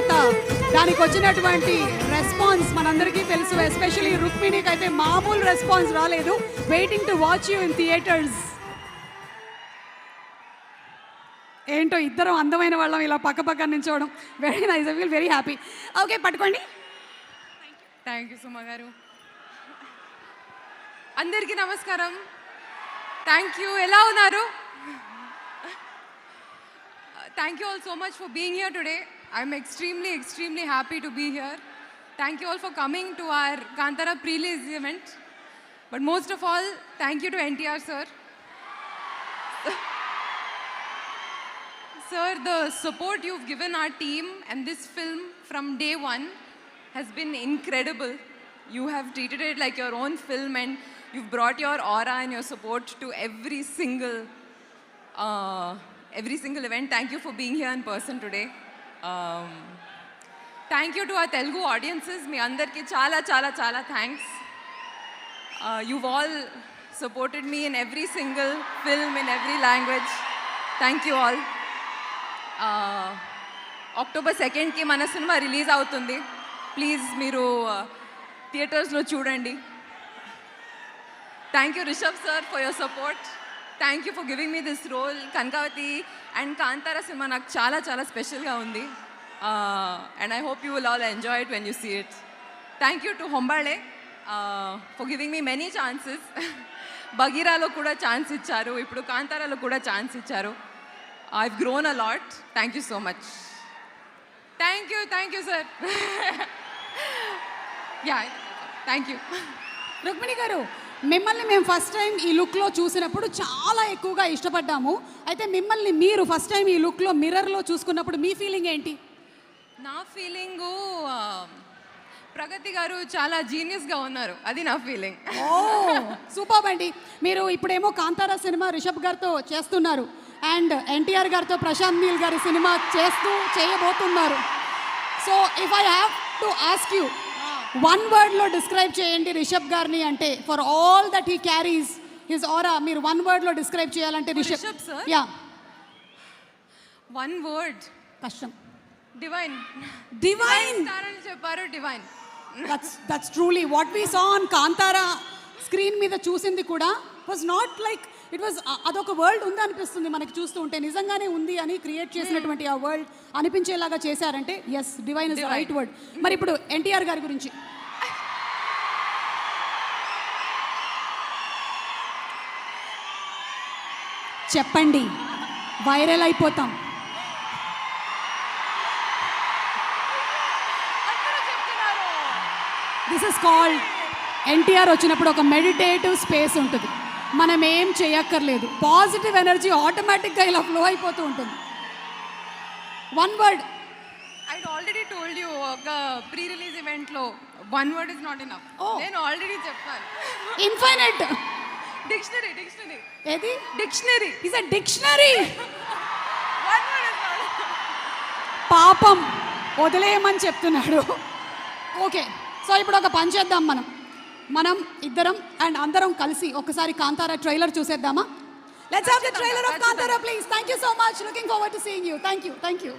తర్వాత దానికి వచ్చినటువంటి రెస్పాన్స్ మనందరికీ తెలుసు. ఎస్పెషలీ రుక్మిణికి అయితే మామూలు రెస్పాన్స్ రాలేదు. Waiting to watch you in theatres. ఏంటో ఇద్దరం అందమైన వాళ్ళం ఇలా పక్క పక్క నించోవడం very nice. I feel very happy. Okay, పట్టుకోండి. Thank you Suma garu. అందరికీ నమస్కారం. Thank you. ఎలా ఉన్నారు? Thank you all so much for being here today. I'm extremely happy to be here. Thank you all for coming to our Kantara pre-release event. But most of all, thank you to NTR sir. Sir, the support you've given our team and this film from day one has been incredible. You have treated it like your own film and you've brought your aura and your support to every single event. Thank you for being here in person today. Thank you to our Telugu audiences. Me andarki chala thanks. You've all supported me in every single film in every language. Thank you all. October 2nd ki mana cinema release avutundi. Please meeru theaters lo chudandi. Thank you Rishabh sir for your support. Thank you for giving me this role. Kankavati and Kantara cinema నాకు చాలా స్పెషల్గా ఉంది. And I hope you will all enjoy it when you see it. Thank you to Hombale for giving me many chances. బగీరాలో కూడా chance ఇచ్చారు, ఇప్పుడు కాంతారాలో కూడా chance ఇచ్చారు. I've grown a lot. Thank you so much. Thank you sir. Yeah, thank you. Rukmini గారు, మిమ్మల్ని మేము first time ఈ లుక్లో చూసినప్పుడు చాలా ఎక్కువగా ఇష్టపడ్డాము. అయితే మిమ్మల్ని మీరు ఫస్ట్ టైం ఈ లుక్లో మిర్రర్లో చూసుకున్నప్పుడు మీ ఫీలింగ్ ఏంటి? నా ఫీలింగు ప్రగతి గారు చాలా జీనియస్గా ఉన్నారు, అది నా ఫీలింగ్. ఓ సూపర్ అండి. మీరు ఇప్పుడేమో కాంతారా సినిమా రిషబ్ గారితో చేస్తున్నారు అండ్ ఎన్టీఆర్ గారితో ప్రశాంత్ నీల్ గారి సినిమా చేయబోతున్నారు. So if I have to ask you, one వర్డ్లో డిస్క్రైబ్ చేయండి రిషబ్ గారిని అంటే, for all that he carries his aura, మీరు వన్ వర్డ్లో డిస్క్రైబ్ చేయాలంటే Rishab sir? Yeah, one word కష్టం. డివైన్ అని చెప్పారు. Divine. That's truly what we saw on Kantara. Screen మీద చూసింది కూడా was not like it was, అదొక వరల్డ్ ఉంది అనిపిస్తుంది మనకి చూస్తూ ఉంటే. నిజంగానే ఉంది అని క్రియేట్ చేసినటువంటి ఆ వరల్డ్ అనిపించేలాగా చేశారంటే yes, divine is the right word. మరి ఇప్పుడు ఎన్టీఆర్ గారి గురించి చెప్పండి, వైరల్ అయిపోతాం. దిస్ ఇస్ కాల్డ్, ఎన్టీఆర్ వచ్చినప్పుడు ఒక మెడిటేటివ్ స్పేస్ ఉంటుంది. మనం ఏం చేయక్కర్లేదు, పాజిటివ్ ఎనర్జీ ఆటోమేటిక్గా ఇలా ఫ్లో అయిపోతూ ఉంటుంది. One word. I already told you, ఒక ప్రీ రిలీజ్ ఈవెంట్లో one word is not enough. నేను ఆల్రెడీ చెప్పాను. ఇన్ఫైనైట్. డిక్షనరీ. ఏది? Dictionary. Is a dictionary. One word is not. పాపం వదిలేయమని చెప్తున్నాడు. ఓకే, సో ఇప్పుడు ఒక పని చేద్దాం. మనం ఇద్దరం అండ్ అందరం కలిసి ఒకసారి కాంతారా ట్రైలర్ చూసేద్దామా? Let's have the trailer of Kantara please. Thank you so much. Looking forward to seeing you. Thank you.